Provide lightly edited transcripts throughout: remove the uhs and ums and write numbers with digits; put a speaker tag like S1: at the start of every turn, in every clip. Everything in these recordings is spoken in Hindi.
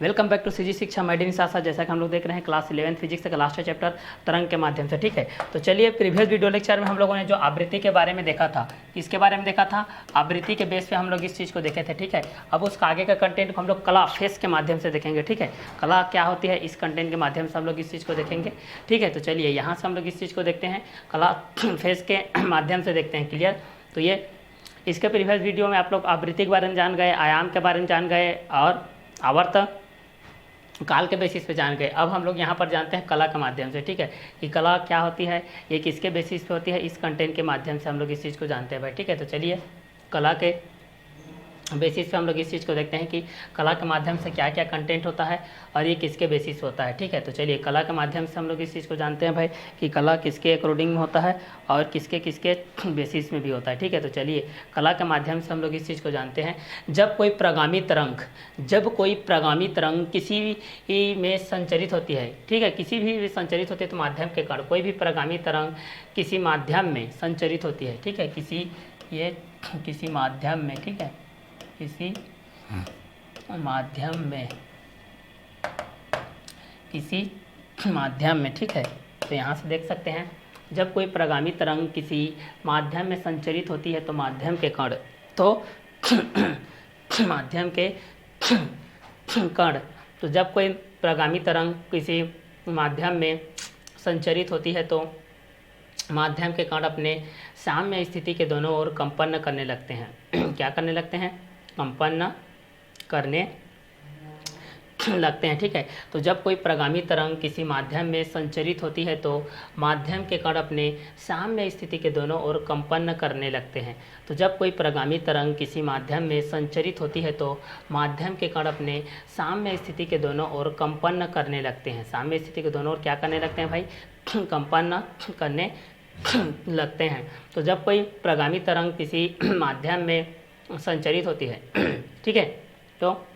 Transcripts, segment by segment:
S1: वेलकम बैक टू सीजी शिक्षा मैडिन साथ साथ जैसा कि हम लोग देख रहे हैं क्लास 11 फिजिक्स का लास्ट चैप्टर तरंग के माध्यम से। ठीक है, तो चलिए प्रीवियस वीडियो लेक्चर में हम लोगों ने जो आवृत्ति के बारे में देखा था, किसके बारे में देखा था, आवृत्ति के बेस पे हम लोग इस चीज़ को देखे थे। ठीक है, अब उसका आगे का कंटेंट को हम लोग कला फेस के माध्यम से देखेंगे। ठीक है, कला क्या होती है इस कंटेंट के माध्यम से हम लोग इस चीज़ को देखेंगे। ठीक है, तो चलिए यहाँ से हम लोग इस चीज़ को देखते हैं, कला फेस के माध्यम से देखते हैं। क्लियर? तो ये इसके प्रीवियस वीडियो में आप लोग आवृत्ति के बारे में जान गए, आयाम के बारे में जान गए और आवर्त काल के बेसिस पे जान गए। अब हम लोग यहाँ पर जानते हैं कला के माध्यम से। ठीक है, कि कला क्या होती है, ये किसके बेसिस पे होती है, इस कंटेंट के माध्यम से हम लोग इस चीज़ को जानते हैं भाई। ठीक है, तो चलिए कला के बेसिस पे हम लोग इस चीज़ को देखते हैं कि कला के माध्यम से क्या क्या कंटेंट होता है और ये किसके बेसिस होता है। ठीक है, तो चलिए कला के माध्यम से हम लोग इस चीज़ को जानते हैं भाई कि कला किसके अकॉर्डिंग में होता है और किसके किसके बेसिस में भी होता है। ठीक है, तो चलिए कला के माध्यम से हम लोग इस चीज़ को जानते हैं। जब कोई प्रगामी तरंग किसी में संचरित होती है, ठीक है, किसी भी संचरित होती है तो माध्यम के कारण कोई भी प्रगामी तरंग किसी माध्यम में संचरित होती है। ठीक है, किसी माध्यम में, ठीक है, किसी माध्यम में, ठीक है, तो यहाँ से देख सकते हैं जब कोई प्रगामी तरंग किसी माध्यम में संचरित होती है तो माध्यम के कण तो जब कोई प्रगामी तरंग किसी माध्यम में संचरित होती है तो माध्यम के कण अपने साम्य स्थिति के दोनों ओर कंपन करने लगते हैं। क्या करने लगते हैं? कंपन करने लगते हैं। ठीक है, तो जब कोई प्रगामी तरंग किसी माध्यम में संचरित होती है तो माध्यम के कण अपने साम्य स्थिति के दोनों ओर कंपन करने लगते हैं। तो जब कोई प्रगामी तरंग किसी माध्यम में संचरित होती है तो माध्यम के कण अपने साम्य स्थिति के दोनों ओर कंपन करने लगते हैं। साम्य स्थिति के दोनों ओर क्या करने लगते हैं भाई? कंपन करने लगते हैं। तो जब कोई प्रगामी तरंग किसी माध्यम में संचरित होती है, ठीक है, तो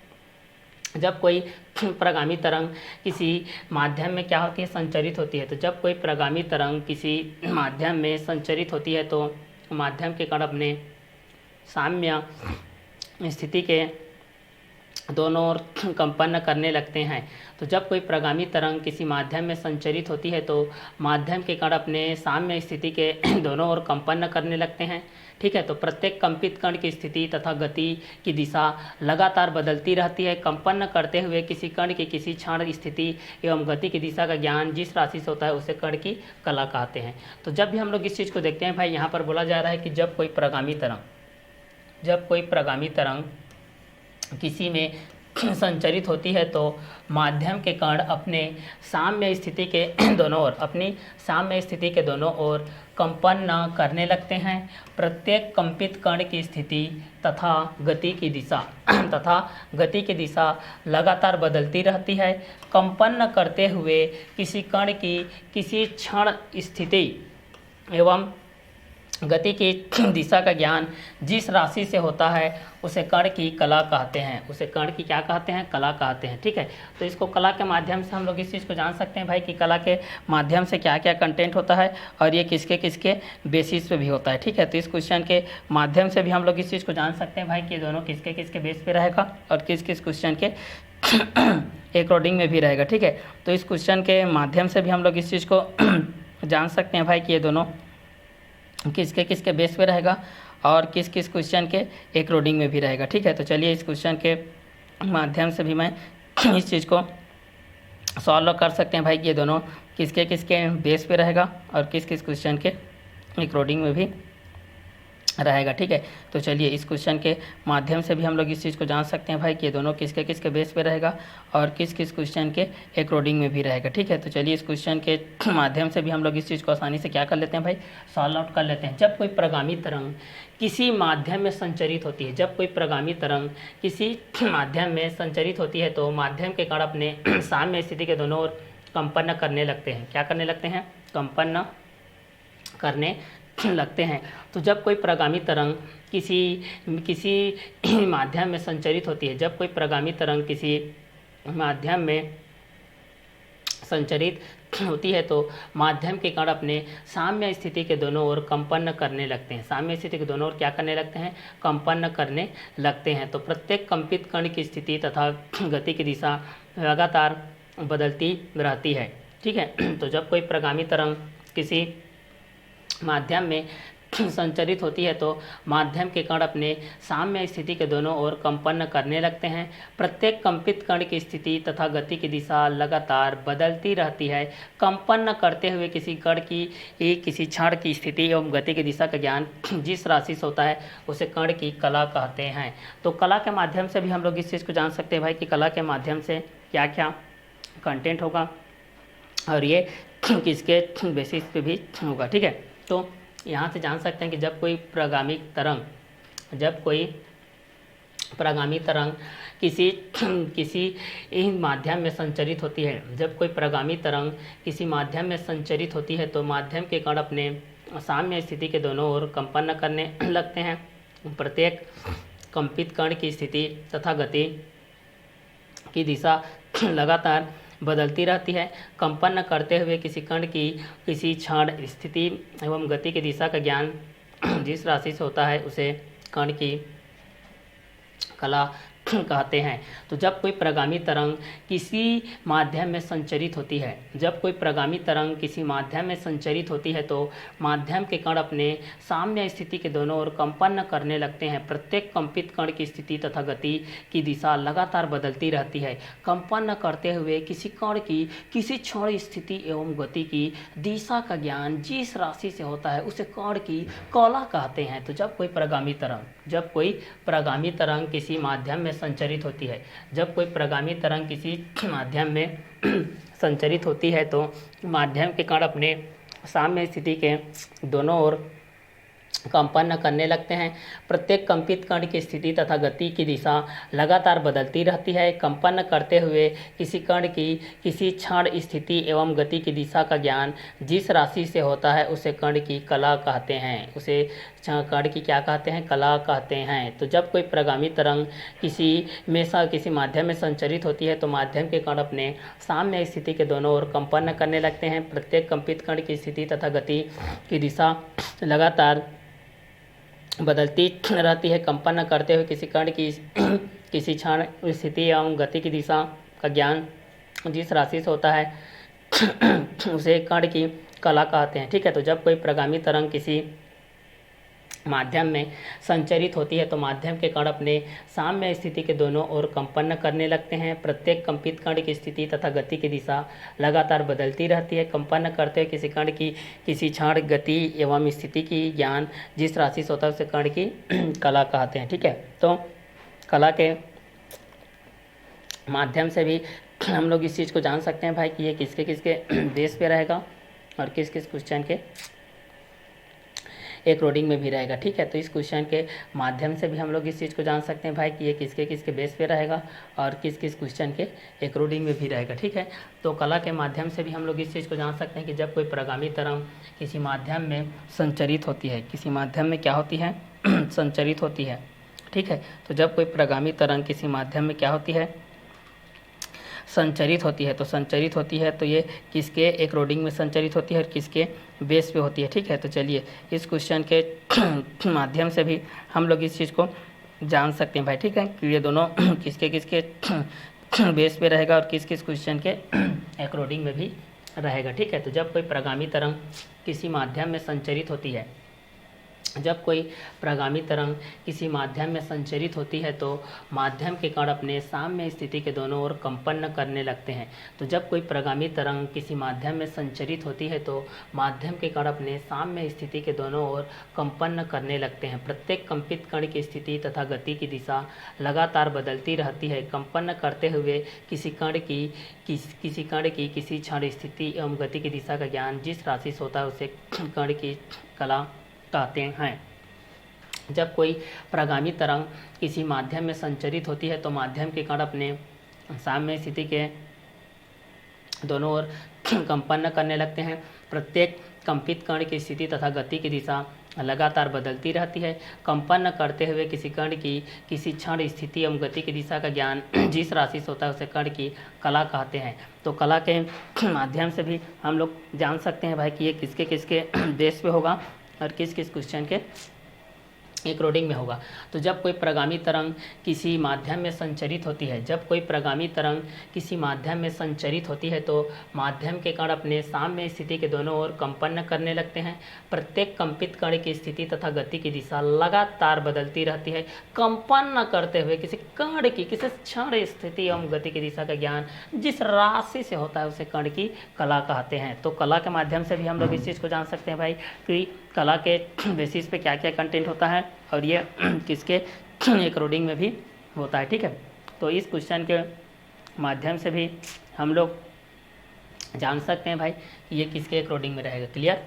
S1: जब कोई प्रगामी तरंग किसी माध्यम में क्या होती है? संचरित होती है। तो जब कोई प्रगामी तरंग किसी माध्यम में संचरित होती है तो माध्यम के कण अपने साम्य स्थिति के दोनों ओर कंपन करने लगते हैं। तो जब कोई प्रगामी तरंग किसी माध्यम में संचरित होती है तो माध्यम के कण अपने साम्य स्थिति के दोनों ओर कंपन करने लगते हैं। ठीक है, तो प्रत्येक कंपित कण की स्थिति तथा गति की दिशा लगातार बदलती रहती है। कंपन करते हुए किसी कण की किसी क्षण स्थिति एवं गति की दिशा का ज्ञान जिस राशि से होता है उसे कण की कला कहते हैं। तो जब भी हम लोग इस चीज़ को देखते हैं भाई, यहाँ पर बोला जा रहा है कि जब कोई प्रगामी तरंग किसी में संचरित होती है तो माध्यम के कण अपनी साम्य स्थिति के दोनों ओर कंपन करने लगते हैं। प्रत्येक कंपित कण की स्थिति तथा गति की दिशा लगातार बदलती रहती है। कंपन करते हुए किसी कण की किसी क्षण स्थिति एवं गति की दिशा का ज्ञान जिस राशि से होता है उसे कण की कला कहते हैं। उसे कण की क्या कहते हैं? कला कहते हैं। ठीक है, तो इसको कला के माध्यम से हम लोग इस चीज़ को जान सकते हैं भाई कि कला के माध्यम से क्या क्या कंटेंट होता है और ये किसके किसके बेसिस पे भी होता है। ठीक है, तो इस क्वेश्चन के माध्यम से भी हम लोग इस चीज़ को जान सकते हैं भाई कि दोनों किसके किसके बेस पे रहेगा और किस किस क्वेश्चन के अकॉर्डिंग में भी रहेगा। ठीक है, तो इस क्वेश्चन के माध्यम से भी हम लोग इस चीज़ को जान सकते हैं भाई कि ये दोनों किसके किसके बेस पे रहेगा और किस किस क्वेश्चन के अकॉर्डिंग में भी रहेगा। ठीक है, तो चलिए इस क्वेश्चन के माध्यम से भी मैं इस चीज़ को सॉल्व कर सकते हैं भाई कि ये दोनों किसके किसके बेस पे रहेगा और किस किस क्वेश्चन के अकॉर्डिंग में भी रहेगा। ठीक है, तो चलिए इस क्वेश्चन के माध्यम से भी हम लोग इस चीज़ को जान सकते हैं भाई कि ये दोनों किसके किसके बेस पे रहेगा और किस किस क्वेश्चन के अकॉर्डिंग में भी रहेगा। ठीक है, तो चलिए इस क्वेश्चन के माध्यम से भी हम लोग इस चीज़ को आसानी से क्या कर लेते हैं भाई? सॉल्व आउट कर लेते हैं। जब कोई प्रगामी तरंग किसी माध्यम में संचरित होती है, तो माध्यम के कण अपने साम्य स्थिति के दोनों ओर कंपन करने लगते हैं। क्या करने लगते हैं? कंपन करने लगते हैं। तो जब कोई प्रगामी तरंग किसी माध्यम में संचरित होती है, जब कोई प्रगामी तरंग किसी माध्यम में संचरित होती है तो माध्यम के कण अपने साम्य स्थिति के दोनों ओर कंपन करने लगते हैं। साम्य स्थिति के दोनों ओर क्या करने लगते हैं? कंपन करने लगते हैं। तो प्रत्येक कंपित कण की स्थिति तथा गति की दिशा लगातार बदलती रहती है। ठीक है। तो जब कोई प्रगामी तरंग किसी माध्यम में संचरित होती है तो माध्यम के कण अपने साम्य स्थिति के दोनों ओर कंपन करने लगते हैं। प्रत्येक कंपित कण की स्थिति तथा गति की दिशा लगातार बदलती रहती है। कंपन करते हुए किसी कण की किसी क्षण की स्थिति एवं गति की दिशा का ज्ञान जिस राशि से होता है उसे कण की कला कहते हैं। तो कला के माध्यम से भी हम लोग इस चीज़ को जान सकते हैं भाई कि कला के माध्यम से क्या क्या कंटेंट होगा और ये किसके बेसिस पे भी होगा। ठीक है। तो यहाँ से जान सकते हैं कि जब कोई प्रगामी तरंग किसी माध्यम में संचरित होती है, जब कोई प्रगामी तरंग किसी माध्यम में संचरित होती है तो माध्यम के कण अपने साम्य स्थिति के दोनों ओर कंपन करने लगते हैं। प्रत्येक कंपित कण की स्थिति तथा गति की दिशा लगातार बदलती रहती है। कंपन करते हुए किसी कण की किसी क्षण स्थिति एवं गति की दिशा का ज्ञान जिस राशि से होता है उसे कण की कला कहते हैं। तो जब कोई प्रगामी तरंग किसी माध्यम में संचरित होती है, तो माध्यम के कण अपने साम्य स्थिति के दोनों ओर कंपन करने लगते हैं। प्रत्येक कंपित कण की स्थिति तथा गति की दिशा लगातार बदलती रहती है। कंपन करते हुए किसी कण की किसी क्षण स्थिति एवं गति की दिशा का ज्ञान जिस राशि से होता है उसे कण की कला कहते हैं। तो जब कोई प्रगामी तरंग किसी माध्यम में संचरित होती है, संचरित होती है तो माध्यम के कण अपने साम्य स्थिति के दोनों ओर कंपन करने लगते हैं। प्रत्येक कंपित कण की स्थिति तथा गति की दिशा लगातार बदलती रहती है। कंपन करते हुए किसी कण की किसी क्षण स्थिति एवं गति की दिशा का ज्ञान जिस राशि से होता है उसे कण की कला कहते हैं। कण की क्या कहते हैं? कला कहते हैं। तो जब कोई प्रगामी तरंग किसी माध्यम में संचरित होती है तो माध्यम के कण अपने साम्य स्थिति के दोनों ओर कंपन करने लगते हैं। प्रत्येक कंपित कण की स्थिति तथा गति की दिशा लगातार बदलती रहती है। कंपन करते हुए किसी कण की किसी क्षण स्थिति एवं गति की दिशा का ज्ञान जिस राशि से होता है उसे कण की कला कहते हैं। ठीक है। तो जब कोई प्रगामी तरंग किसी माध्यम में संचरित होती है तो माध्यम के कण अपने साम्य स्थिति के दोनों ओर कंपन करने लगते हैं। प्रत्येक कंपित कण की स्थिति तथा गति की दिशा लगातार बदलती रहती है। कंपन करते हुए किसी कण की किसी क्षण गति एवं स्थिति की ज्ञान जिस राशि से होता है उसे कण की कला कहते हैं। ठीक है। तो कला के माध्यम से भी हम लोग इस चीज़ को जान सकते हैं भाई कि ये किसके किसके बेस पे रहेगा और किस किस क्वेश्चन के एक रोडिंग में भी रहेगा। ठीक है। तो इस क्वेश्चन के माध्यम से भी हम लोग इस चीज़ को जान सकते हैं भाई कि ये किसके किसके बेस पे रहेगा और किस किस क्वेश्चन के एक रोडिंग में भी रहेगा। ठीक है। तो कला के माध्यम से भी हम लोग इस चीज़ को जान सकते हैं कि जब कोई प्रगामी तरंग किसी माध्यम में संचरित होती है, किसी माध्यम में क्या होती है? संचरित होती है। ठीक है। तो जब कोई प्रगामी तरंग किसी माध्यम में क्या होती है? संचरित होती है तो ये किसके एक रोडिंग में संचरित होती है और किसके बेस पे होती है। ठीक है। तो चलिए इस क्वेश्चन के माध्यम से भी हम लोग इस चीज़ को जान सकते हैं भाई। ठीक है कि ये दोनों किसके किसके बेस पे रहेगा और किस किस क्वेश्चन के एक रोडिंग में भी रहेगा। ठीक है। तो जब कोई प्रगामी तरंग किसी माध्यम में संचरित होती है, तो माध्यम के कण अपने साम्य स्थिति के दोनों ओर कंपन करने लगते हैं। तो जब कोई प्रगामी तरंग किसी माध्यम में संचरित होती है तो माध्यम के कण अपने साम्य स्थिति के दोनों ओर कंपन करने लगते हैं। प्रत्येक कंपित कण की स्थिति तथा गति की दिशा लगातार बदलती रहती है। कंपन करते हुए किसी कण की किसी क्षण स्थिति एवं गति की दिशा का ज्ञान जिस राशि से होता है उसे कण की कला कहते हैं। जब कोई प्रगामी तरंग किसी माध्यम में संचरित होती है तो माध्यम के कण अपने साम्य स्थिति के दोनों ओर कंपन करने लगते हैं। प्रत्येक कंपित कण की स्थिति तथा गति की दिशा लगातार बदलती रहती है। कंपन न करते हुए किसी कण की किसी क्षण स्थिति एवं गति की दिशा का ज्ञान जिस राशि से होता है उसे कण की कला कहते हैं। तो कला के माध्यम से भी हम लोग जान सकते हैं भाई कि ये किसके किसके बेस पे होगा और किस किस क्वेश्चन के एक रोडिंग में होगा। तो जब कोई प्रगामी तरंग किसी माध्यम में संचरित होती है, जब कोई प्रगामी तरंग किसी माध्यम में संचरित होती है तो माध्यम के कण अपने साम्य स्थिति के दोनों ओर कंपन करने लगते हैं। प्रत्येक कंपित कण की स्थिति तथा गति की दिशा लगातार बदलती रहती है। कंपन न करते हुए किसी कण की किसी क्षण स्थिति एवं गति की दिशा का ज्ञान जिस राशि से होता है उसे कण की कला कहते हैं। तो कला के माध्यम से भी हम लोग इस चीज़ को जान सकते हैं भाई कि कला के बेसिस पे क्या क्या कंटेंट होता है और ये किसके एक रोडिंग में भी होता है। ठीक है, तो इस क्वेश्चन के माध्यम से भी हम लोग जान सकते हैं भाई कि ये किसके एक रोडिंग में रहेगा। क्लियर।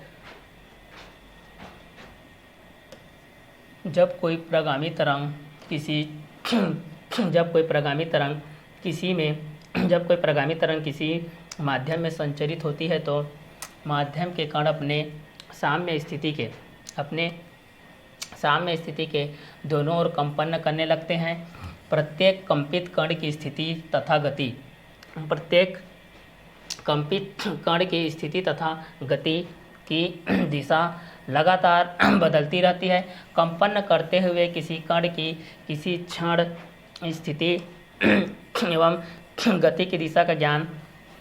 S1: जब कोई प्रगामी तरंग किसी जब कोई प्रगामी तरंग किसी माध्यम में संचरित होती है तो माध्यम के कण अपने साम्य स्थिति के दोनों ओर कंपन करने लगते हैं। प्रत्येक कंपित कण की स्थिति तथा गति की दिशा लगातार बदलती रहती है। कंपन करते हुए किसी कण की किसी क्षण स्थिति एवं गति की दिशा का ज्ञान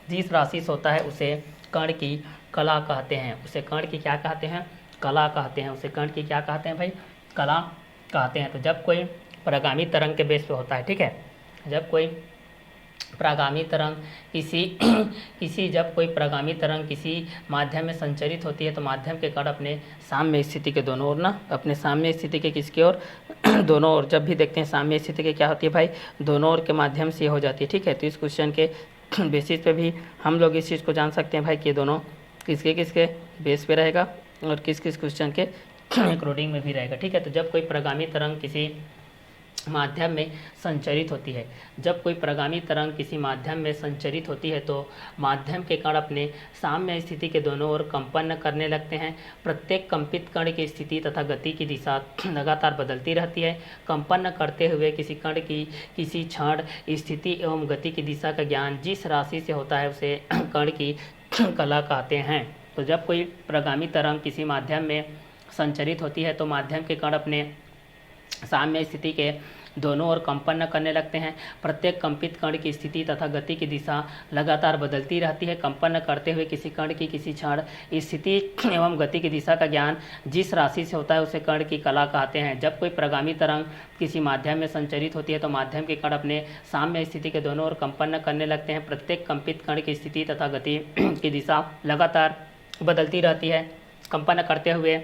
S1: जिस राशि से होता है उसे कण की कला कहते हैं। उसे कण की क्या कहते हैं? कला कहते हैं। उसे कण की क्या कहते हैं भाई? कला कहते हैं। तो जब कोई प्रगामी तरंग के बेस पे होता है, ठीक है, जब कोई प्रगामी तरंग किसी माध्यम में संचरित होती है तो माध्यम के कण अपने साम्य स्थिति के दोनों ओर अपने साम्य स्थिति के किसकी ओर दोनों ओर, जब भी देखते हैं साम्य स्थिति के क्या होती है भाई? दोनों ओर के माध्यम से हो जाती है। ठीक है, तो इस क्वेश्चन के बेसिस पे भी हम लोग इस चीज़ को जान सकते हैं भाई कि दोनों किसके किसके बेस पे रहेगा और किस किस क्वेश्चन के एक रोडिंग में भी रहेगा। ठीक है, तो जब कोई प्रगामी तरंग किसी माध्यम में संचरित होती है, तो माध्यम के कण अपने साम्य स्थिति के दोनों ओर कंपन करने लगते हैं। प्रत्येक कंपित कण की स्थिति तथा गति की दिशा लगातार बदलती रहती है। कंपन करते हुए किसी कण की किसी क्षण स्थिति एवं गति की दिशा का ज्ञान जिस राशि से होता है उसे कण की कला कहते हैं। तो जब कोई प्रगामी तरंग किसी माध्यम में संचरित होती है तो माध्यम के कण अपने साम्य स्थिति के दोनों ओर कंपन करने लगते हैं। प्रत्येक कंपित कण की स्थिति तथा गति की दिशा लगातार बदलती रहती है। कंपन करते हुए किसी कण की किसी क्षण स्थिति एवं गति की दिशा का ज्ञान जिस राशि से होता है उसे कण की कला कहते हैं। जब कोई प्रगामी तरंग किसी माध्यम में संचरित होती है तो माध्यम के कण अपने साम्य स्थिति के दोनों ओर कंपन करने लगते हैं। प्रत्येक कंपित कण की स्थिति तथा गति की दिशा लगातार बदलती रहती है। कंपन करते हुए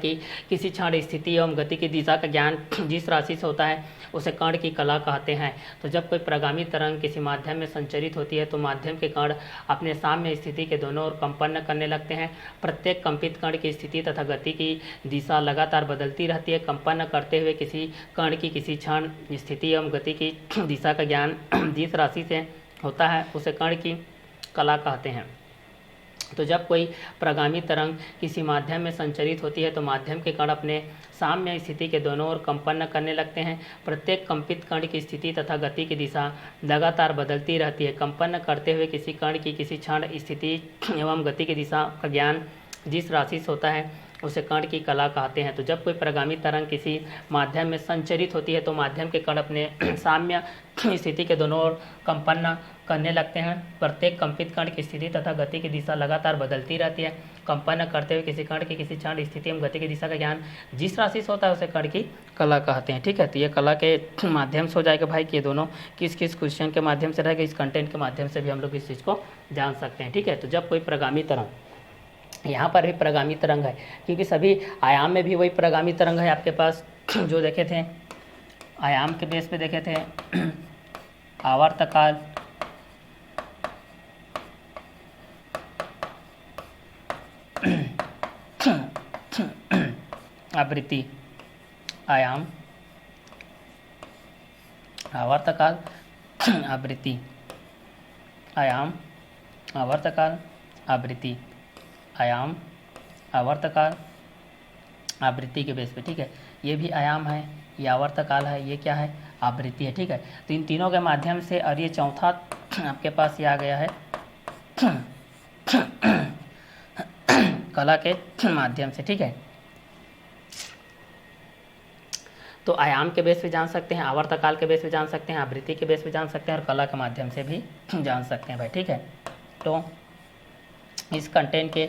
S1: किसी कण की किसी क्षण स्थिति एवं गति की दिशा का ज्ञान जिस राशि से होता है उसे कण की कला कहते हैं। तो जब कोई प्रगामी तरंग किसी माध्यम में संचरित होती है तो माध्यम के कण अपने साम्य स्थिति के दोनों ओर कंपन करने लगते हैं। प्रत्येक कंपित कण की स्थिति तथा गति की दिशा लगातार बदलती रहती है। कंपन करते हुए किसी कण की किसी क्षण स्थिति एवं गति की दिशा का ज्ञान जिस राशि से होता है उसे कण की कला कहते हैं। तो जब कोई प्रगामी तरंग किसी माध्यम में संचरित होती है तो माध्यम के कण अपने साम्य स्थिति के दोनों ओर कंपन करने लगते हैं। प्रत्येक कंपित कण की स्थिति तथा गति की दिशा लगातार बदलती रहती है। कंपन करते हुए किसी कण की किसी क्षण स्थिति एवं गति की दिशा का ज्ञान जिस राशि से होता है उसे कण की कला कहते हैं। तो जब कोई प्रगामी तरंग किसी माध्यम में संचरित होती है तो माध्यम के कण अपने साम्य स्थिति के दोनों ओर कंपन करने लगते हैं। प्रत्येक कंपित कण की स्थिति तथा गति की दिशा लगातार बदलती रहती है। कंपन करते हुए किसी कण की किसी क्षण स्थिति एवं गति की दिशा का ज्ञान जिस राशि से होता है उसे कण की कला कहते हैं। ठीक है, तो ये कला के माध्यम से हो जाएगा भाई कि ये दोनों किस किस क्वेश्चन के माध्यम से रहेगा। इस कंटेंट के माध्यम से भी हम लोग इस चीज़ को जान सकते हैं। ठीक है, तो जब कोई प्रगामी तरंग, यहाँ पर भी प्रगामी तरंग है क्योंकि सभी आयाम में भी वही प्रगामी तरंग है आपके पास जो देखे थे आयाम के बेस पे देखे थे आवर्तकाल, आवृत्ति, आयाम, आवर्तकाल, आवृत्ति, आयाम, आवर्तकाल, आवृत्ति, आयाम, आवर्तकाल, आवृत्ति के बेस पे, ठीक है। ये भी आयाम है, ये आवर्तकाल है, ये क्या है, आवृत्ति है, ठीक है। तो इन तीनों के माध्यम से, और ये चौथा आपके पास ये आ गया है कला के माध्यम से, ठीक है। तो आयाम के बेस पे जान सकते हैं, आवर्तकाल के बेस पे जान सकते हैं, आवृत्ति के बेस पे जान सकते हैं, और कला के माध्यम से भी जान सकते हैं भाई, ठीक है। तो इस कंटेंट के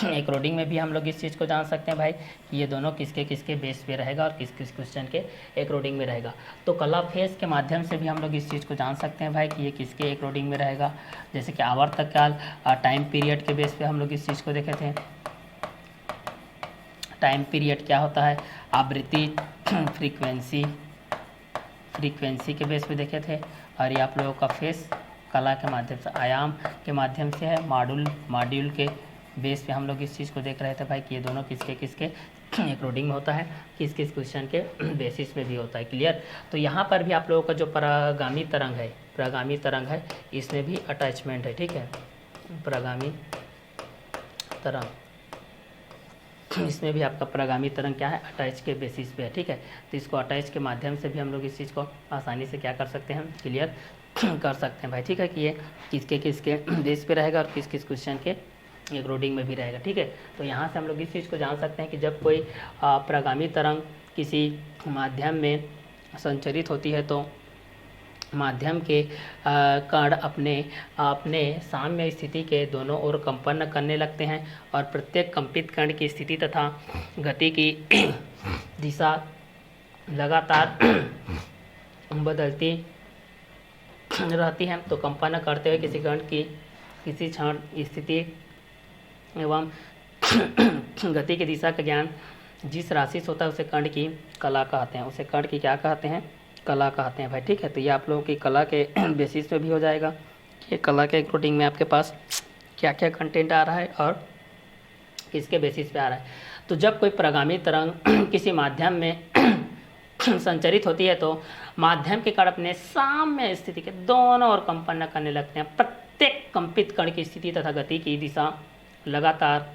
S1: एक रोडिंग में भी हम लोग इस चीज़ को जान सकते हैं भाई कि ये दोनों किसके किसके बेस पे रहेगा और किस किस क्वेश्चन के एक रोडिंग में रहेगा। तो कला फेज के माध्यम से भी हम लोग इस चीज़ को जान सकते हैं भाई कि ये किसके एक रोडिंग में रहेगा। जैसे कि आवर्तकाल टाइम पीरियड के बेस पे हम लोग इस चीज़ को देखे थे। टाइम पीरियड क्या होता है, आवृत्ति फ्रीक्वेंसी के बेस पे देखे थे। और ये आप लोगों का फेस कला के माध्यम से, आयाम के माध्यम से है, मॉड्यूल के बेस पे हम लोग इस चीज़ को देख रहे थे भाई कि ये दोनों किसके किसके एक रोडिंग में होता है, किस किस क्वेश्चन के बेसिस पे भी होता है। क्लियर। तो यहाँ पर भी आप लोगों का जो परागामी तरंग है इसमें भी अटैचमेंट है, ठीक है। परागामी तरंग, इसमें भी आपका परागामी तरंग क्या है, अटैच के बेसिस पे है, ठीक है। तो इसको अटैच के माध्यम से भी हम लोग इस चीज़ को आसानी से क्या कर सकते हैं, क्लियर कर सकते हैं भाई, ठीक है। कि ये किसके किसके बेस पे रहेगा और किस किस क्वेश्चन के एक रोडिंग में भी रहेगा, ठीक है। तो यहाँ से हम लोग इस चीज़ को जान सकते हैं कि जब कोई परागामी तरंग किसी माध्यम में संचरित होती है तो माध्यम के कण अपने साम्य स्थिति के दोनों ओर कंपन करने लगते हैं और प्रत्येक कंपित कण की स्थिति तथा गति की दिशा लगातार बदलती रहती है। तो कंपन करते हुए किसी कण की किसी क्षण स्थिति एवं गति की दिशा का ज्ञान जिस राशि से होता है उसे कण की कला कहते हैं, उसे कण की क्या कहते हैं, कला कहते हैं भाई, ठीक है। तो ये आप लोगों की कला के बेसिस पे भी हो जाएगा कि कला के कोडिंग में आपके पास क्या क्या कंटेंट आ रहा है और किसके बेसिस पे आ रहा है। तो जब कोई परागामी तरंग किसी माध्यम में संचरित होती है तो माध्यम के कण अपने साम्य स्थिति के दोनों ओर कंपन करने लगते हैं। प्रत्येक कंपित कण की स्थिति तथा गति की दिशा लगातार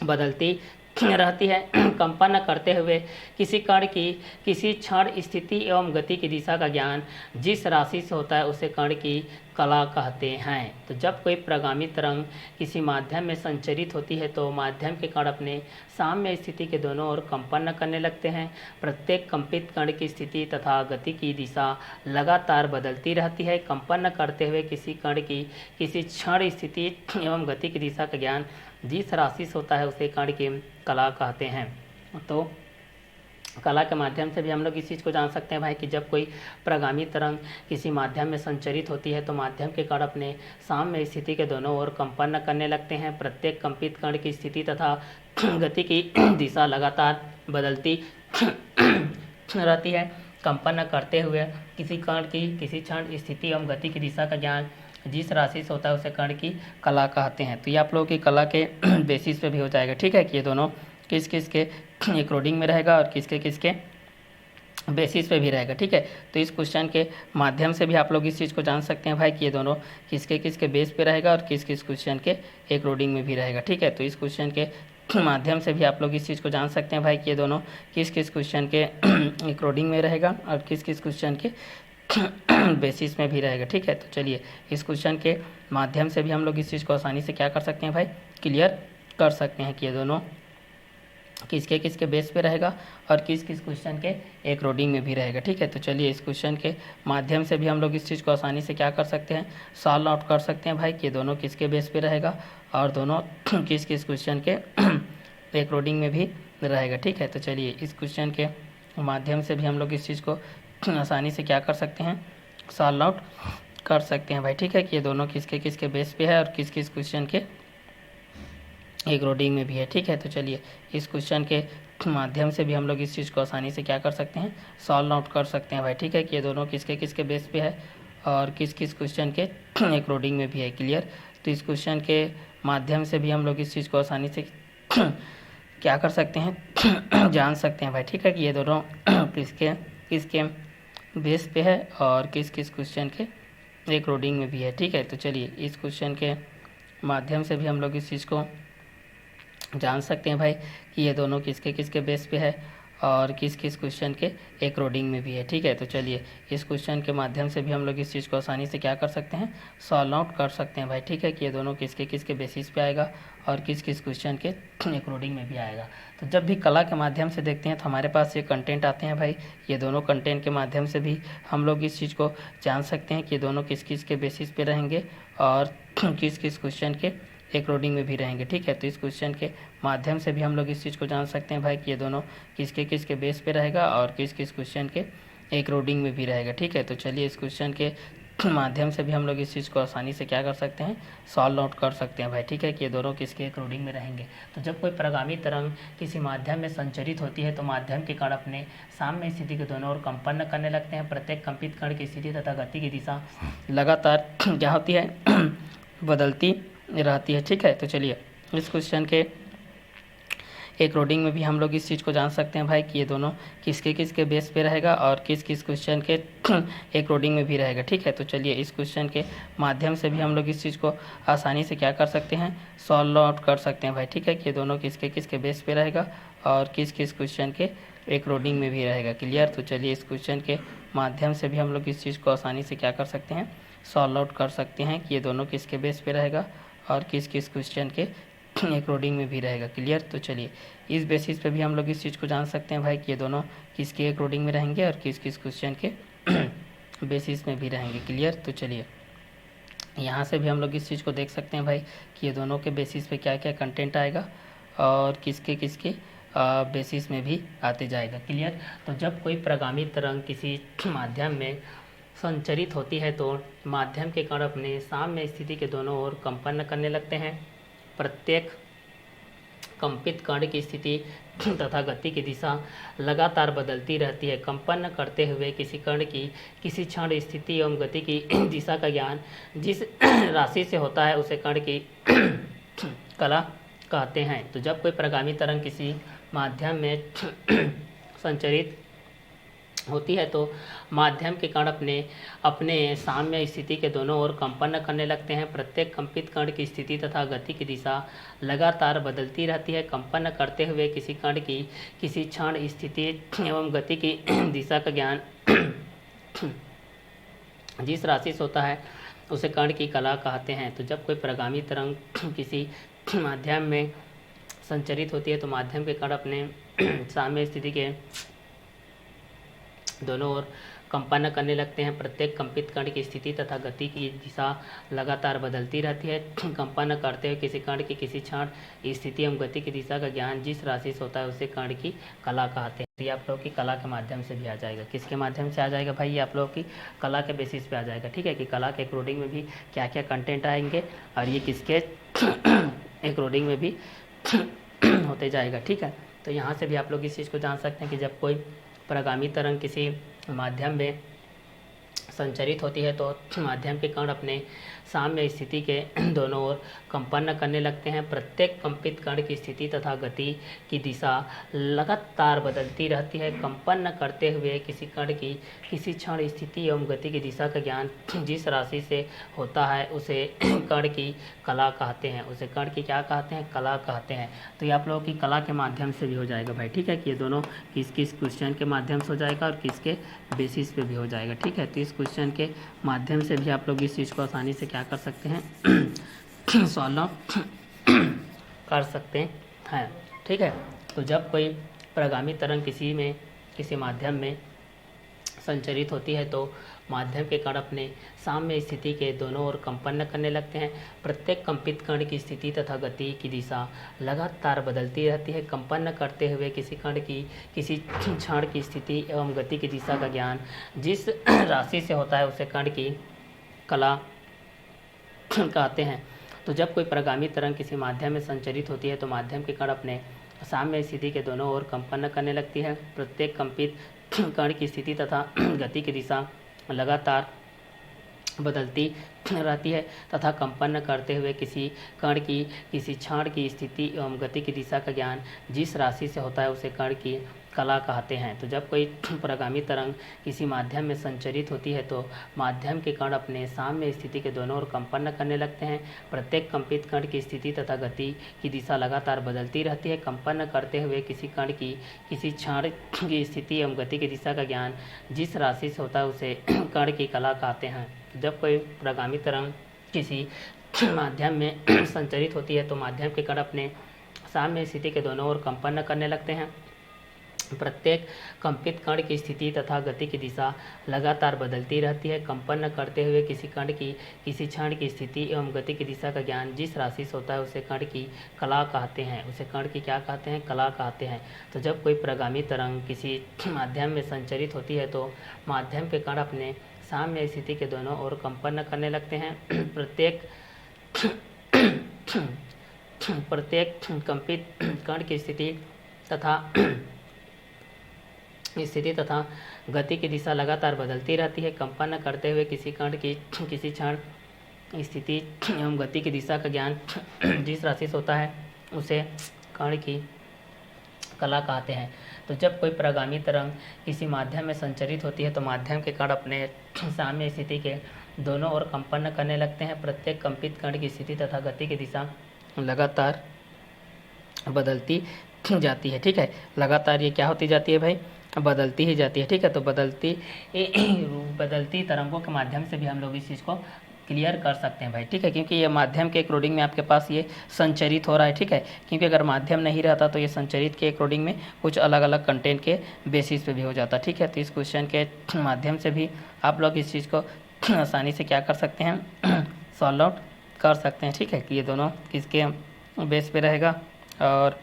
S1: बदलती रहती है। कंपन करते हुए किसी कण की किसी क्षण स्थिति एवं गति की दिशा का ज्ञान जिस राशि से होता है उसे कण की कला कहते हैं। तो जब कोई परागामी तरंग किसी माध्यम में संचरित होती है तो माध्यम के कण अपने साम्य स्थिति के दोनों ओर कंपन करने लगते हैं। प्रत्येक कंपित कण की स्थिति तथा गति की दिशा लगातार बदलती रहती है। कंपन करते हुए किसी कण की किसी क्षण स्थिति एवं गति की दिशा का ज्ञान जिस राशि से होता है उसे कण की कला कहते हैं। तो कला के माध्यम से भी हम लोग इस चीज़ को जान सकते हैं भाई कि जब कोई परागामी तरंग किसी माध्यम में संचरित होती है तो माध्यम के कण अपने साम्य स्थिति के दोनों ओर कंपन करने लगते हैं। प्रत्येक कंपित कण की स्थिति तथा गति की दिशा लगातार बदलती रहती है। कंपन करते हुए किसी कण की किसी क्षण स्थिति एवं गति की दिशा का ज्ञान जिस राशि से होता है उसे कण की कला कहते हैं। तो ये आप लोगों की कला के बेसिस पे भी हो जाएगा, ठीक है। कि ये दोनों किस किस के एक रोडिंग में रहेगा और किसके किसके बेसिस पे भी रहेगा, ठीक है। तो इस क्वेश्चन के माध्यम से भी आप लोग इस चीज़ को जान सकते हैं भाई कि ये दोनों किसके किसके बेस पे रहेगा और किस किस क्वेश्चन के एक रोडिंग में भी रहेगा, ठीक है। तो इस क्वेश्चन के माध्यम से भी आप लोग इस चीज़ को जान सकते हैं भाई कि ये दोनों किस किस क्वेश्चन के एक रोडिंग में रहेगा और किस किस क्वेश्चन के बेसिस में भी रहेगा, ठीक है। तो चलिए इस क्वेश्चन के माध्यम से भी हम लोग इस चीज़ को आसानी से क्या कर सकते हैं भाई, क्लियर कर सकते हैं कि ये दोनों किसके किसके बेस पे रहेगा और किस किस क्वेश्चन के एक रोडिंग में भी रहेगा, ठीक है। तो चलिए इस क्वेश्चन के माध्यम से भी हम लोग इस चीज़ को आसानी से क्या कर सकते हैं, सॉल्व आउट कर सकते हैं भाई कि ये दोनों किसके बेस पे रहेगा और दोनों किस किस क्वेश्चन के एक रोडिंग में भी रहेगा, ठीक है। तो चलिए इस क्वेश्चन के माध्यम से भी हम लोग इस चीज़ को आसानी से क्या कर सकते हैं, सॉल्व आउट कर सकते हैं भाई, ठीक है। कि ये दोनों किसके किसके बेस पे है और किस किस क्वेश्चन के एक रोडिंग में भी है, ठीक है। तो चलिए इस क्वेश्चन के माध्यम से भी हम लोग इस चीज़ को आसानी से क्या कर सकते हैं, सॉल्व आउट कर सकते हैं भाई, ठीक है। कि ये दोनों किसके किसके बेस पे है और किस किस क्वेश्चन के एक रोडिंग में भी है, क्लियर। तो इस क्वेश्चन के माध्यम से भी हम लोग इस चीज़ को आसानी से क्या कर सकते हैं, जान सकते हैं भाई, ठीक है। कि ये दोनों किसके किसके बेस पे है और किस किस क्वेश्चन के एक रोडिंग में भी है, ठीक है। तो चलिए इस क्वेश्चन के माध्यम से भी हम लोग इस चीज़ को जान सकते हैं भाई कि ये दोनों किसके किसके बेस पे है और किस किस क्वेश्चन के एक रोडिंग में भी है। ठीक है, तो चलिए इस क्वेश्चन के माध्यम से भी हम लोग इस चीज़ को आसानी से क्या कर सकते हैं, सॉल्व आउट कर सकते हैं भाई। ठीक है, कि ये दोनों किसके किसके बेसिस पे आएगा और किस किस क्वेश्चन के एक रोडिंग में भी आएगा। तो जब भी कला के माध्यम से देखते हैं तो हमारे पास ये कंटेंट आते हैं भाई। ये दोनों कंटेंट के माध्यम से भी हम लोग इस चीज़ को जान सकते हैं कि ये दोनों किस किस के बेसिस पे रहेंगे और किस किस क्वेश्चन के एक रोडिंग में भी रहेंगे। ठीक है, तो इस क्वेश्चन के माध्यम से भी हम लोग इस चीज़ को जान सकते हैं भाई कि ये दोनों किसके किसके बेस पे रहेगा और किस किस क्वेश्चन के एक रोडिंग में भी रहेगा। ठीक है, तो चलिए इस क्वेश्चन के माध्यम से भी हम लोग इस चीज़ को आसानी से क्या कर सकते हैं, सॉल्व आउट कर सकते हैं भाई। ठीक है, कि ये दोनों किसके एक रोडिंग में रहेंगे। तो जब कोई प्रगामी तरंग किसी माध्यम में संचरित होती है तो माध्यम के कण अपने साम्य स्थिति के दोनों ओर कंपन करने लगते हैं। प्रत्येक कंपित कण की स्थिति तथा गति की दिशा लगातार क्या होती है, बदलती रहती है। ठीक है, तो चलिए इस क्वेश्चन के एक रोडिंग में भी हम लोग इस चीज़ को जान सकते हैं भाई कि ये दोनों किसके किसके बेस पे रहेगा और किस किस क्वेश्चन के एक रोडिंग में भी रहेगा। ठीक है, तो चलिए इस क्वेश्चन के माध्यम से भी हम लोग इस चीज़ को आसानी से क्या कर सकते हैं, सॉल्व आउट कर सकते हैं भाई। ठीक है, कि ये दोनों किसके किसके बेस पे रहेगा और किस किस क्वेश्चन के एक रोडिंग में भी रहेगा। क्लियर, तो चलिए इस क्वेश्चन के माध्यम से भी हम लोग इस चीज़ को आसानी से क्या कर सकते हैं, सॉल्व आउट कर सकते हैं कि ये दोनों किसके बेस पे रहेगा और किस किस क्वेश्चन के एक रोडिंग में भी रहेगा। क्लियर, तो चलिए इस बेसिस पे भी हम लोग इस चीज़ को जान सकते हैं भाई कि ये दोनों किसके एक रोडिंग में रहेंगे और किस किस क्वेश्चन के बेसिस में भी रहेंगे। क्लियर, तो चलिए यहाँ से भी हम लोग इस चीज़ को देख सकते हैं भाई कि ये दोनों के बेसिस पे क्या क्या कंटेंट आएगा और किसके किसके बेसिस में भी आते जाएगा। क्लियर, तो जब कोई प्रगामी तरंग किसी माध्यम में संचरित होती है तो माध्यम के कण अपने साम्य स्थिति के दोनों ओर कंपन करने लगते हैं। प्रत्येक कंपित कण की स्थिति तथा गति की दिशा लगातार बदलती रहती है। कंपन करते हुए किसी कण की किसी क्षण स्थिति एवं गति की दिशा का ज्ञान जिस राशि से होता है उसे कण की कला कहते हैं। तो जब कोई प्रगामी तरंग किसी माध्यम में संचरित होती है तो माध्यम के कण अपने साम्य स्थिति के दोनों ओर कंपन करने लगते हैं। प्रत्येक कंपित कण की स्थिति तथा गति की दिशा लगातार बदलती रहती है। कंपन करते हुए किसी कण की किसी क्षण स्थिति एवं गति की दिशा का ज्ञान जिस राशि से होता है उसे कण की कला कहते हैं। तो जब कोई प्रगामी तरंग किसी माध्यम में संचरित होती है तो माध्यम के कण अपने साम्य स्थिति के दोनों ओर कंपन करने लगते हैं। प्रत्येक कंपित कण की स्थिति तथा गति की दिशा लगातार बदलती रहती है। कंपन करते हुए किसी कण की किसी क्षण स्थिति एवं गति की दिशा का ज्ञान जिस राशि से होता है उसे कण की कला कहते हैं। तो ये आप लोगों की कला के माध्यम से भी आ जाएगा। किसके माध्यम से आ जाएगा भाई, ये आप लोगों की कला के बेसिस पे आ जाएगा। ठीक है, कि कला के एक रोडिंग में भी क्या क्या कंटेंट आएंगे और ये किसके एक रोडिंग में भी होते जाएगा। ठीक है, तो यहाँ से भी आप लोग इस चीज़ को जान सकते हैं कि जब कोई प्रगामी तरंग किसी माध्यम में संचरित होती है तो माध्यम के कण अपने साम्य स्थिति के दोनों ओर कंपन करने लगते हैं। प्रत्येक कंपित कण की स्थिति तथा गति की दिशा लगातार बदलती रहती है। कंपन करते हुए किसी कण की किसी क्षण स्थिति एवं गति की दिशा का ज्ञान जिस राशि से होता है उसे कण की कला कहते हैं। उसे कण की क्या कहते हैं, कला कहते हैं। तो ये आप लोगों की कला के माध्यम से भी हो जाएगा भाई। ठीक है, कि ये दोनों किस किस क्वेश्चन के माध्यम से हो जाएगा और किसके बेसिस पे भी हो जाएगा। ठीक है, तो इस क्वेश्चन के माध्यम से भी आप लोग इस चीज़ को आसानी से क्या कर सकते हैं, सॉल्व कर सकते हैं। ठीक है, तो जब कोई प्रगामी तरंग किसी माध्यम में संचरित होती है तो माध्यम के कण अपने साम्य स्थिति के दोनों ओर कंपन करने लगते हैं। प्रत्येक कंपित कण की स्थिति तथा गति की दिशा लगातार बदलती रहती है। कंपन करते हुए किसी कण की किसी क्षण की स्थिति एवं गति की दिशा का ज्ञान जिस राशि से होता है उसे कण की कला कहते हैं। तो जब कोई प्रगामी तरंग किसी माध्यम में संचरित होती है तो माध्यम के कण अपने साम्य स्थिति के दोनों ओर कंपन करने लगती है। प्रत्येक कंपित कण की स्थिति तथा गति की दिशा लगातार बदलती रहती है तथा कंपन करते हुए किसी कण की किसी क्षण की स्थिति एवं गति की दिशा का ज्ञान जिस राशि से होता है उसे कण की कला कहते हैं। तो जब कोई प्रगामी तरंग किसी माध्यम में संचरित होती है तो माध्यम के कण अपने साम्य स्थिति के दोनों ओर कंपन करने लगते हैं। प्रत्येक कंपित कण की स्थिति तथा गति की दिशा लगातार बदलती रहती है। कंपन करते हुए किसी कण की किसी क्षण की स्थिति एवं गति की दिशा का ज्ञान जिस राशि से होता है उसे कण की कला कहते हैं। जब कोई प्रगामी तरंग किसी माध्यम में संचरित होती है तो माध्यम के कण अपने साम्य स्थिति के दोनों ओर कंपन करने लगते हैं। प्रत्येक कंपित कण की स्थिति तथा गति की दिशा लगातार बदलती रहती है। कंपन करते हुए किसी कण की किसी क्षण की स्थिति एवं गति की दिशा का ज्ञान जिस राशि से होता है उसे कण की कला कहते हैं। उसे कण की क्या कहते हैं? कला कहते हैं। तो जब कोई प्रगामी तरंग किसी माध्यम में संचरित होती है तो माध्यम के कण अपने साम्य स्थिति के दोनों ओर कंपन करने लगते हैं। प्रत्येक कंपित कण की स्थिति तथा गति की दिशा लगातार बदलती रहती है। कंपन करते हुए किसी कण की किसी क्षण स्थिति एवं गति की दिशा का ज्ञान जिस राशि से होता है उसे कण की कला कहते हैं। तो जब कोई प्रगामी तरंग किसी माध्यम में संचरित होती है तो माध्यम के कण अपने साम्य स्थिति के दोनों ओर कंपन करने लगते हैं। प्रत्येक कंपित कण की स्थिति तथा गति की दिशा लगातार बदलती जाती है। ठीक है, लगातार ये क्या होती जाती है भाई? बदलती ही जाती है। ठीक है, तो बदलती तरंगों के माध्यम से भी हम लोग इस चीज़ को क्लियर कर सकते हैं भाई। ठीक है, क्योंकि ये माध्यम के अकॉर्डिंग में आपके पास ये संचरित हो रहा है। ठीक है, क्योंकि अगर माध्यम नहीं रहता तो ये संचरित के अकॉर्डिंग में कुछ अलग अलग कंटेंट के बेसिस पे भी हो जाता। ठीक है, तो इस क्वेश्चन के माध्यम से भी आप लोग इस चीज़ को आसानी से क्या कर सकते हैं? सॉल्व आउट कर सकते हैं। ठीक है, कि ये दोनों किसके बेस पे रहेगा और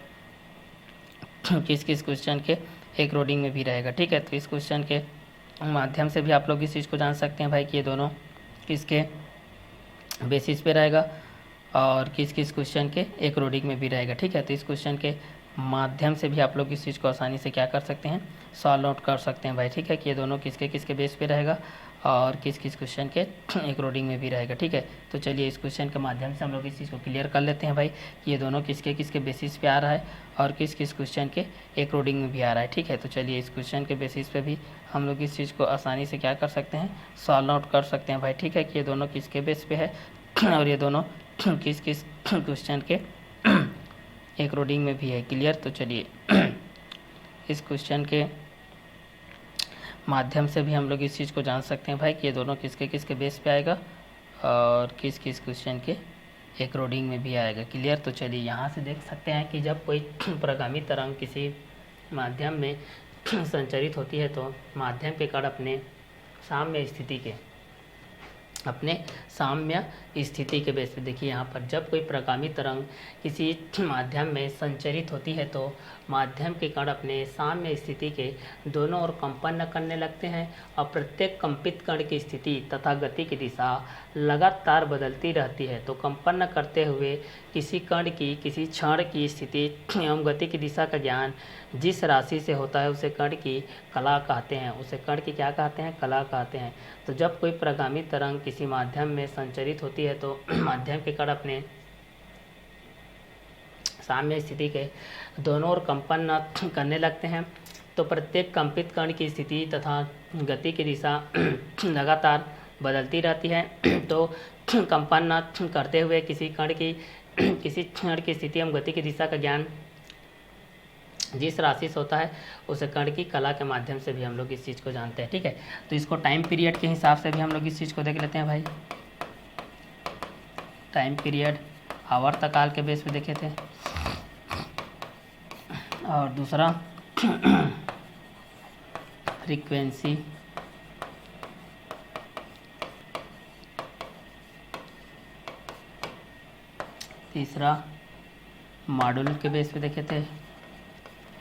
S1: किस किस क्वेश्चन के एक रोडिंग में भी रहेगा। ठीक है, तो इस क्वेश्चन के माध्यम से भी आप लोग इस चीज़ को जान सकते हैं भाई कि ये दोनों किसके बेसिस पे रहेगा और किस किस क्वेश्चन के एक रोडिंग में भी रहेगा। ठीक है, तो इस क्वेश्चन के माध्यम से भी आप लोग इस चीज़ को आसानी से क्या कर सकते हैं? सॉल्व आउट कर सकते हैं भाई। ठीक है, कि ये दोनों किसके किसके बेस पे रहेगा और किस किस क्वेश्चन के एक रोडिंग में भी रहेगा। ठीक है, तो चलिए इस क्वेश्चन के माध्यम से हम लोग इस चीज़ को क्लियर कर लेते हैं भाई कि ये दोनों किसके किसके बेसिस पे आ रहा है और किस किस क्वेश्चन के एक रोडिंग में भी आ रहा है। ठीक है, तो चलिए इस क्वेश्चन के बेसिस पे भी हम लोग इस चीज़ को आसानी से क्या कर सकते हैं? सॉल्व आउट कर सकते हैं भाई। ठीक है, कि ये दोनों किसके बेस पे है और ये दोनों किस किस क्वेश्चन के एक रोडिंग में भी है। क्लियर, तो चलिए इस क्वेश्चन के माध्यम से भी हम लोग इस चीज़ को जान सकते हैं भाई कि ये दोनों किसके किसके बेस पे आएगा और किस किस क्वेश्चन के एक रोडिंग में भी आएगा। क्लियर, तो चलिए यहाँ से देख सकते हैं कि जब कोई प्रगामी तरंग किसी माध्यम में संचरित होती है तो माध्यम के कण अपने साम्य स्थिति के बेस पे देखिए यहाँ पर जब कोई प्रगामी तरंग किसी माध्यम में संचरित होती है तो माध्यम के कण अपने साम्य स्थिति के दोनों ओर कंपन करने लगते हैं और प्रत्येक कंपित कण की स्थिति तथा गति की दिशा लगातार बदलती रहती है। तो कंपन करते हुए किसी कण की किसी क्षण की स्थिति एवं गति की दिशा का ज्ञान जिस राशि से होता है उसे कण की कला कहते हैं। उसे कण की क्या कहते हैं? कला कहते हैं। तो जब कोई प्रगामी तरंग किसी माध्यम में संचरित होती है तो माध्यम के कण अपने साम्य स्थिति के दोनों ओर कंपन करने लगते हैं। तो प्रत्येक कंपित कण की स्थिति तथा गति की दिशा लगातार बदलती रहती है। तो कंपन करते हुए किसी कण की किसी क्षण की स्थिति एवं गति की दिशा का ज्ञान जिस राशि से होता है उसे कण की कला के माध्यम से भी हम लोग इस चीज़ को जानते हैं। ठीक है, तो इसको टाइम पीरियड के हिसाब से भी हम लोग इस चीज़ को देख लेते हैं भाई। टाइम पीरियड आवर्तकाल के बेस पे देखे थे और दूसरा फ्रीक्वेंसी तीसरा मॉड्यूल के बेस पे देखे थे,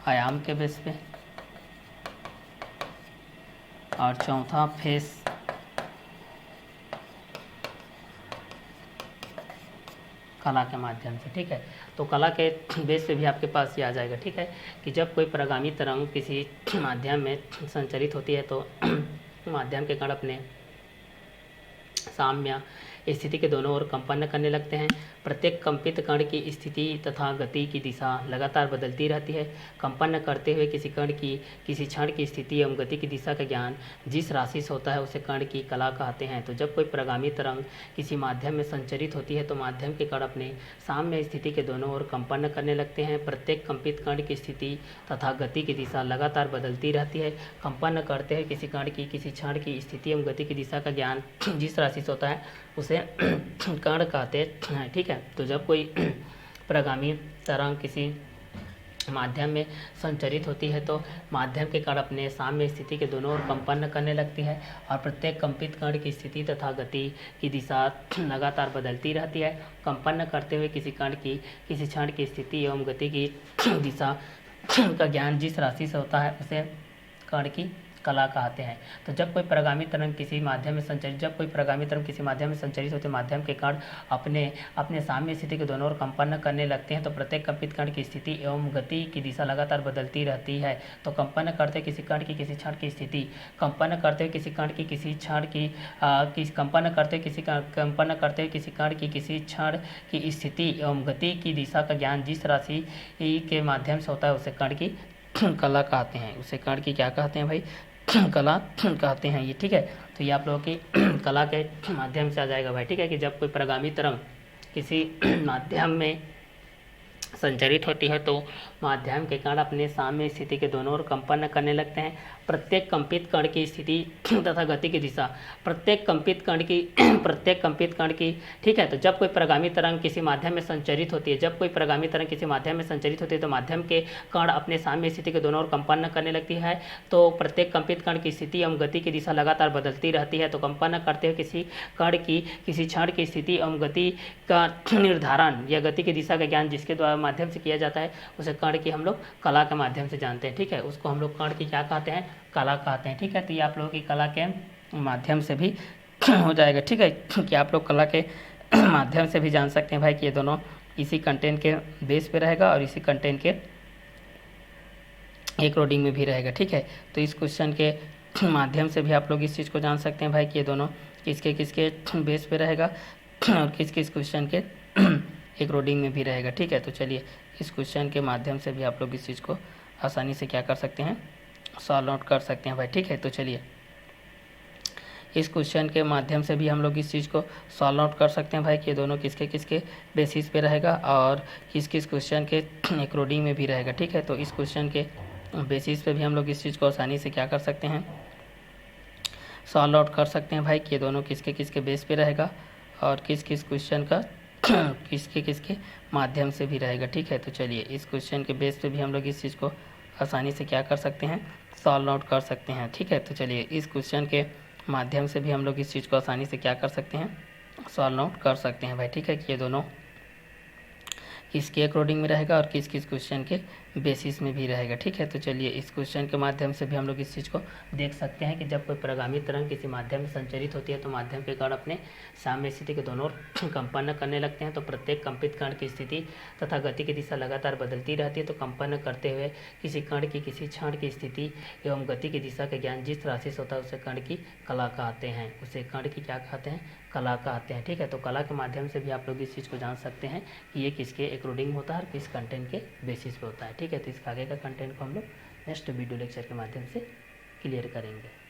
S1: आयाम के बेस पे और चौथा फेस कला के माध्यम से। ठीक है, तो कला के बेस पे भी आपके पास ये आ जाएगा। ठीक है, कि जब कोई प्रगामी तरंग किसी माध्यम में संचरित होती है तो माध्यम के कण अपने साम्य स्थिति के दोनों ओर कंपन करने लगते हैं। प्रत्येक कंपित कण की स्थिति तथा गति की दिशा लगातार बदलती रहती है। कंपन करते हुए किसी कण की किसी क्षण की स्थिति एवं गति की दिशा का ज्ञान जिस राशि से होता है उसे कण की कला कहते हैं। तो जब कोई प्रगामी तरंग किसी माध्यम में संचरित होती है तो माध्यम के कण अपने साम्य स्थिति के दोनों ओर कंपन करने लगते हैं। प्रत्येक कंपित कण की स्थिति तथा गति की दिशा लगातार बदलती रहती है। कंपन करते हुए किसी कण की किसी क्षण की स्थिति एवं गति की दिशा का ज्ञान जिस राशि से होता है उसे कण कहते हैं। ठीक है, तो जब कोई प्रगामी तरंग किसी माध्यम में संचरित होती है तो माध्यम के कण अपने साम्य स्थिति के दोनों ओर कंपन करने लगती है और प्रत्येक कंपित कण की स्थिति तथा गति की दिशा लगातार बदलती रहती है। कंपन करते हुए किसी कण की किसी क्षण की स्थिति एवं गति की दिशा का ज्ञान जिस राशि से होता है उसे कण की कला कहते हैं। तो जब कोई प्रगामी तरंग किसी माध्यम में संचरित होते माध्यम के कण अपने साम्य स्थिति के दोनों ओर कंपन करने लगते हैं तो प्रत्येक कंपित कण की स्थिति एवं गति की दिशा लगातार बदलती रहती है। तो कंपन करते किसी कण की किसी क्षण की स्थिति कंपन करते हुए किसी कण की किसी क्षण की कंपन करते किसी कण की किसी क्षण की स्थिति एवं गति की दिशा का ज्ञान जिस राशि के माध्यम से होता है उसे कण की कला कहते हैं। उसे कण की क्या कहते हैं भाई? कला कहते हैं ये। ठीक है, तो ये आप लोगों की कला के माध्यम से आ जाएगा भाई। ठीक है, कि जब कोई प्रगामी तरंग किसी माध्यम में संचरित होती है तो माध्यम के कण अपने साम्य स्थिति के दोनों ओर कंपन करने लगते हैं। प्रत्येक कंपित कण की स्थिति तथा गति की दिशा प्रत्येक कंपित कण की ठीक है, तो जब कोई प्रगामी तरंग किसी माध्यम में संचरित होती है तो माध्यम के कण अपने साम्य स्थिति के दोनों ओर कंपन करने लगती है। तो प्रत्येक कंपित कण की स्थिति एवं गति की दिशा लगातार बदलती रहती है। तो कंपन करते हुए किसी कण की किसी क्षण की स्थिति एवं गति का निर्धारण या गति की दिशा का ज्ञान जिसके द्वारा माध्यम से किया जाता है उसे कण की हम लोग कला के माध्यम से जानते हैं। ठीक है, उसको हम लोग कण की क्या कहते हैं? कला कहते हैं। ठीक है, तो ये आप लोगों की कला के माध्यम से भी हो जाएगा। ठीक है, कि आप लोग कला के माध्यम से भी जान सकते हैं भाई कि ये दोनों इसी कंटेंट के बेस पे रहेगा और इसी कंटेंट के एक रोडिंग में भी रहेगा। ठीक है, तो इस क्वेश्चन के माध्यम से भी आप लोग इस चीज़ को जान सकते हैं भाई कि ये दोनों किसके किसके बेस पे रहेगा और किस किस क्वेश्चन के एक रोडिंग में भी रहेगा। ठीक है, तो चलिए इस क्वेश्चन के माध्यम से भी आप लोग इस चीज़ को आसानी से क्या कर सकते हैं? सॉल्व आउट कर सकते हैं भाई। ठीक है, तो चलिए इस क्वेश्चन के माध्यम से भी हम लोग इस चीज़ को सॉल्व आउट कर सकते हैं भाई कि ये दोनों किसके किसके बेसिस पे रहेगा और किस किस क्वेश्चन के एक रोडिंग में भी रहेगा। ठीक है, तो इस क्वेश्चन के बेसिस पे भी हम लोग इस चीज़ को आसानी से क्या कर सकते हैं? सॉल्व आउट कर सकते हैं भाई कि ये दोनों किसके किसके बेस पे रहेगा और किस किस क्वेश्चन का किसके किसके माध्यम से भी रहेगा। ठीक है, तो चलिए इस क्वेश्चन के बेस पे भी हम लोग इस चीज़ को आसानी से क्या कर सकते हैं? सॉल्व आउट कर सकते हैं। ठीक है, तो चलिए इस क्वेश्चन के माध्यम से भी हम लोग इस चीज़ को आसानी से क्या कर सकते हैं? सॉल्व आउट कर सकते हैं भाई। ठीक है, कि ये दोनों किसके अकॉर्डिंग में रहेगा और किस किस क्वेश्चन के बेसिस में भी रहेगा। ठीक है, तो चलिए इस क्वेश्चन के माध्यम से भी हम लोग इस चीज़ को देख सकते हैं कि जब कोई प्रगामी तरंग किसी माध्यम में संचरित होती है तो माध्यम के कण अपने साम्य स्थिति के दोनों ओर कंपन करने लगते हैं। तो प्रत्येक कंपित कण की स्थिति तथा गति की दिशा लगातार बदलती रहती है। तो कंपन करते हुए किसी कण की किसी क्षण की स्थिति एवं गति की दिशा का ज्ञान जिस राशि से होता है उसे कण की कला कहते हैं। उसे कण की क्या कहते हैं? कला कहते हैं। ठीक है, तो कला के माध्यम से भी आप लोग इस चीज़ को जान सकते हैं कि ये किसके अकॉर्डिंग होता है और किस कंटेंट के बेसिस पे होता है। ठीक है, तो इसका आगे का कंटेंट को हम लोग नेक्स्ट वीडियो लेक्चर के माध्यम से क्लियर करेंगे।